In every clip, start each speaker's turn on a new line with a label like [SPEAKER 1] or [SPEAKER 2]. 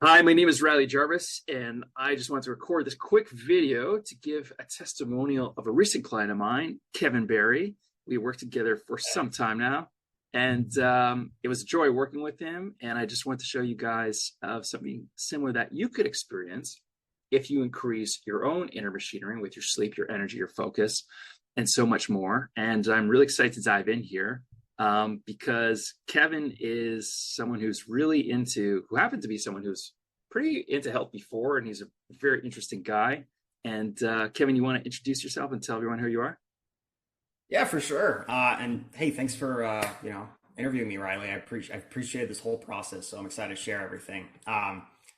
[SPEAKER 1] Hi, my name is Riley Jarvis, and I just wanted to record this quick video to give a testimonial of a recent client of mine, Kevin Barry. We worked together for some time now, and it was a joy working with him. And I just want to show you guys something similar that you could experience if you increase your own inner machinery with your sleep, your energy, your focus, and so much more. And I'm really excited to dive in here because Kevin is someone who happened to be someone who's pretty into health before, and he's a very interesting guy. And Kevin, you want to introduce yourself and tell everyone who you are?
[SPEAKER 2] Yeah, for sure. And hey, thanks for interviewing me, Riley. I appreciate this whole process, so I'm excited to share everything.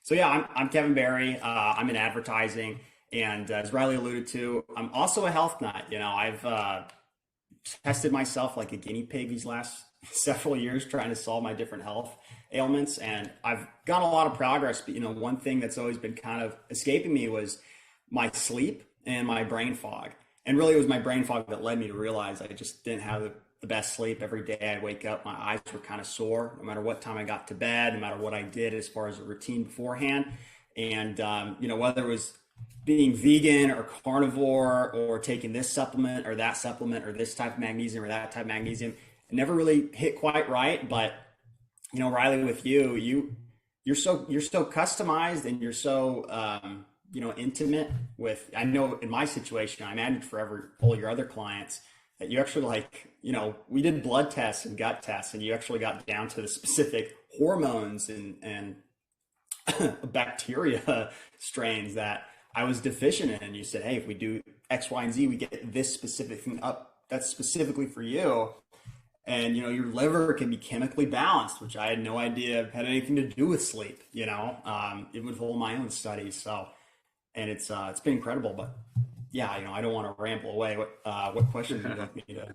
[SPEAKER 2] So yeah, I'm Kevin Barry. I'm in advertising, and as Riley alluded to, I'm also a health nut. I've tested myself like a guinea pig these last several years trying to solve my different health ailments, and I've got a lot of progress. But one thing that's always been kind of escaping me was my sleep and my brain fog. And really, it was my brain fog that led me to realize I just didn't have the best sleep. Every day I'd wake up, my eyes were kind of sore, no matter what time I got to bed, no matter what I did as far as a routine beforehand. And, whether it was being vegan or carnivore or taking this supplement or that supplement or this type of magnesium or that type of magnesium, it never really hit quite right. But, Riley, with you're so customized, and you're so, intimate with, I know in my situation, I imagine for all your other clients, that you actually we did blood tests and gut tests, and you actually got down to the specific hormones and bacteria strains that I was deficient in. And you said, hey, if we do X, Y, and Z, we get this specific thing up that's specifically for you. And, your liver can be chemically balanced, which I had no idea had anything to do with sleep, even with all my own studies. So, and it's been incredible. But yeah, I don't want to ramble away. What questions do you want me to?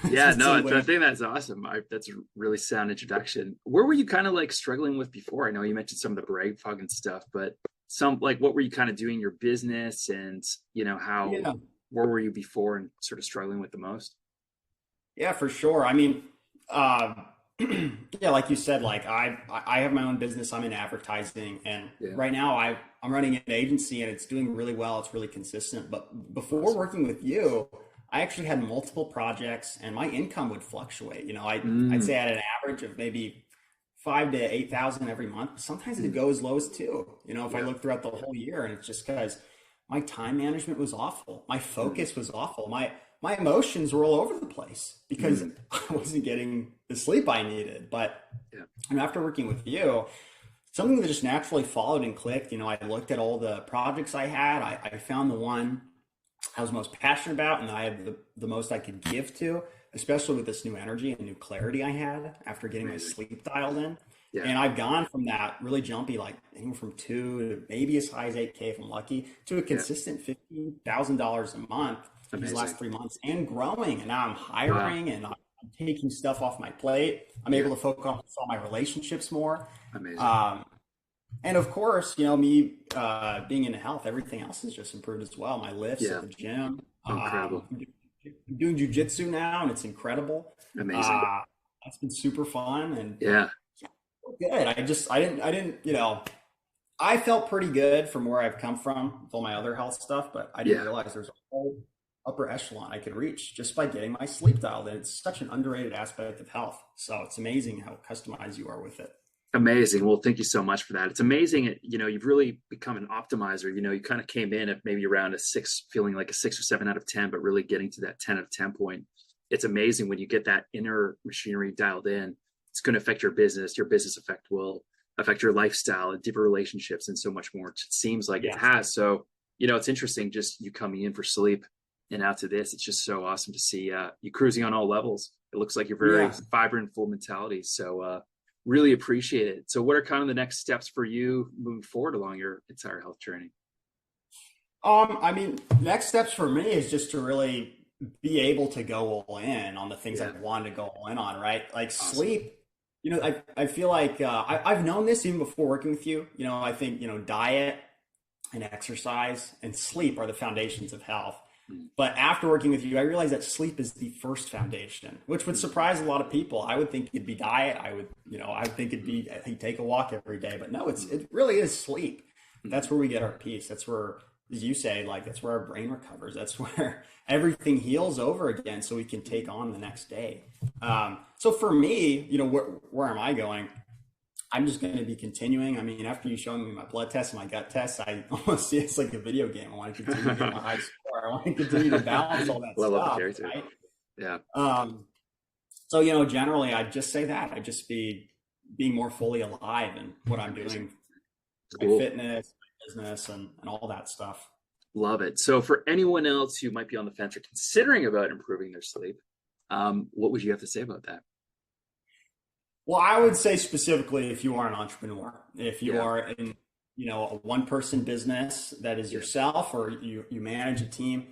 [SPEAKER 1] Yeah, no, I
[SPEAKER 2] to
[SPEAKER 1] think that's awesome. That's a really sound introduction. Where were you kind of like struggling with before? I know you mentioned some of the brain fog and stuff, but what were you kind of doing in your business, and how
[SPEAKER 2] Yeah.
[SPEAKER 1] where were you before and sort of struggling with the most?
[SPEAKER 2] Yeah, for sure. I mean, uh, yeah, like you said, like I have my own business. I'm in advertising, and
[SPEAKER 1] Yeah,
[SPEAKER 2] right now I'm running an agency, and it's doing really well. It's really consistent. But before
[SPEAKER 1] awesome.
[SPEAKER 2] working with you, I actually had multiple projects, and my income would fluctuate. I'd
[SPEAKER 1] Mm,
[SPEAKER 2] say I had an average of maybe 5 to 8 thousand every month. Sometimes it
[SPEAKER 1] mm,
[SPEAKER 2] go as low as two. If I
[SPEAKER 1] yeah,
[SPEAKER 2] look throughout the whole year, and it's just because my time management was awful. My
[SPEAKER 1] mm,
[SPEAKER 2] focus was awful. My emotions were all over the place because
[SPEAKER 1] mm,
[SPEAKER 2] I wasn't getting the sleep I needed. But
[SPEAKER 1] yeah,
[SPEAKER 2] after working with you, something that just naturally followed and clicked. I looked at all the projects I had. I found the one I was most passionate about, and I had the most I could give to, especially with this new energy and new clarity I had after getting my
[SPEAKER 1] amazing.
[SPEAKER 2] sleep dialed in.
[SPEAKER 1] Yeah,
[SPEAKER 2] And I've gone from that really jumpy, like anywhere from two to maybe as high as 8K if I'm lucky, to a
[SPEAKER 1] yeah,
[SPEAKER 2] consistent $15,000 a month these last
[SPEAKER 1] amazing.
[SPEAKER 2] 3 months, and growing. And now I'm
[SPEAKER 1] Wow,
[SPEAKER 2] hiring, and I'm taking stuff off my plate. I'm
[SPEAKER 1] yeah,
[SPEAKER 2] able to focus on my relationships more.
[SPEAKER 1] amazing.
[SPEAKER 2] Um, and of course, me being into health, everything else has just improved as well. My lifts at
[SPEAKER 1] Yeah,
[SPEAKER 2] the gym.
[SPEAKER 1] incredible,
[SPEAKER 2] I'm doing jujitsu now, and it's incredible.
[SPEAKER 1] amazing.
[SPEAKER 2] Uh, that's been super fun, and
[SPEAKER 1] Yeah,
[SPEAKER 2] good. I didn't. I felt pretty good from where I've come from with all my other health stuff, but I didn't
[SPEAKER 1] yeah.
[SPEAKER 2] realize there's a whole upper echelon I could reach just by getting my sleep dialed in. It's such an underrated aspect of health. So it's amazing how customized you are with it.
[SPEAKER 1] Amazing. Well, thank you so much for that. It's amazing. You've really become an optimizer. You kind of came in at maybe around a six, feeling like a 6 or 7 out of 10, but really getting to that 10 out of 10 point. It's amazing when you get that inner machinery dialed in. It's going to affect your business. Your business effect will affect your lifestyle and deeper relationships and so much more. It seems like it
[SPEAKER 2] Yeah.
[SPEAKER 1] has. So, it's interesting just you coming in for sleep and out to this. It's just so awesome to see you cruising on all levels. It looks like you're very
[SPEAKER 2] Yeah.
[SPEAKER 1] vibrant, full mentality. So, really appreciate it. So what are kind of the next steps for you moving forward along your entire health journey?
[SPEAKER 2] I mean, next steps for me is just to really be able to go all in on the things
[SPEAKER 1] Yeah,
[SPEAKER 2] I've wanted to go all in on, right? Like
[SPEAKER 1] awesome.
[SPEAKER 2] sleep, I feel like I've known this even before working with you. I think, diet and exercise and sleep are the foundations of health. But after working with you, I realized that sleep is the first foundation, which would surprise a lot of people. I would think it'd be diet. I would think it'd be, hey, take a walk every day. But no, it really is sleep. That's where we get our peace. That's where, as you say, like that's where our brain recovers. That's where everything heals over again, so we can take on the next day. So for me, where am I going? I'm just going to be continuing. I mean, after you showing me my blood test and my gut test, I almost see it's like a video game. I want to continue to get my high score. I want to continue to balance all that stuff. Right?
[SPEAKER 1] Yeah.
[SPEAKER 2] So, generally, I just say that. I just being more fully alive in what I'm doing, my fitness, my business, and all that stuff.
[SPEAKER 1] Love it. So for anyone else who might be on the fence or considering about improving their sleep, what would you have to say about that?
[SPEAKER 2] Well, I would say specifically if you are an entrepreneur, if you are in, a one-person business that is yourself, or you manage a team,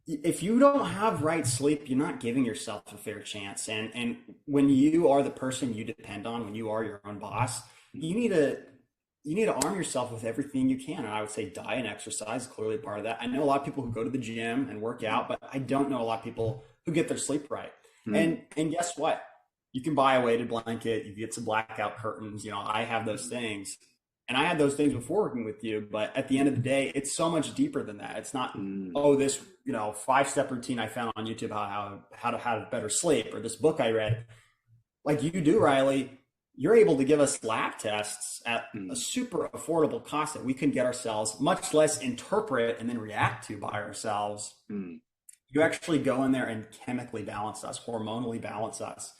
[SPEAKER 2] if you don't have right sleep, you're not giving yourself a fair chance. And when you are the person you depend on, when you are your own boss, you need to arm yourself with everything you can. And I would say diet and exercise is clearly part of that. I know a lot of people who go to the gym and work out, but I don't know a lot of people who get their sleep right. And guess what? You can buy a weighted blanket, you get some blackout curtains, I have those things. And I had those things before working with you, but at the end of the day, it's so much deeper than that. It's not, this, 5-step routine I found on YouTube, how to have better sleep, or this book I read. Like you do, Riley, you're able to give us lab tests at a super affordable cost that we can get ourselves, much less interpret and then react to by ourselves. You actually go in there and chemically balance us, hormonally balance us.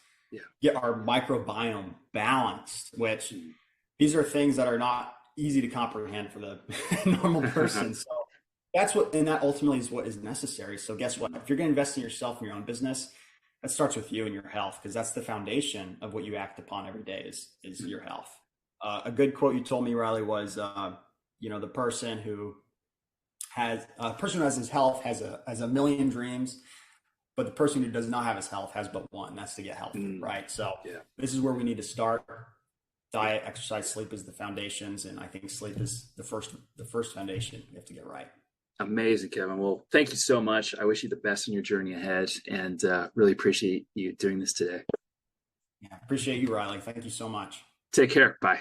[SPEAKER 2] Get our microbiome balanced, which these are things that are not easy to comprehend for the normal person. So that ultimately is what is necessary. So guess what? If you're going to invest in yourself and your own business, that starts with you and your health, because that's the foundation of what you act upon every day is your health. A good quote you told me, Riley, was, the person who has his health has a million dreams, but the person who does not have his health has but one. That's to get healthy, right? So this is where we need to start. Diet, exercise, sleep is the foundations, and I think sleep is the first foundation we have to get right.
[SPEAKER 1] Amazing, Kevin. Well, thank you so much. I wish you the best in your journey ahead, and really appreciate you doing this today.
[SPEAKER 2] Yeah, appreciate you, Riley. Thank you so much.
[SPEAKER 1] Take care. Bye.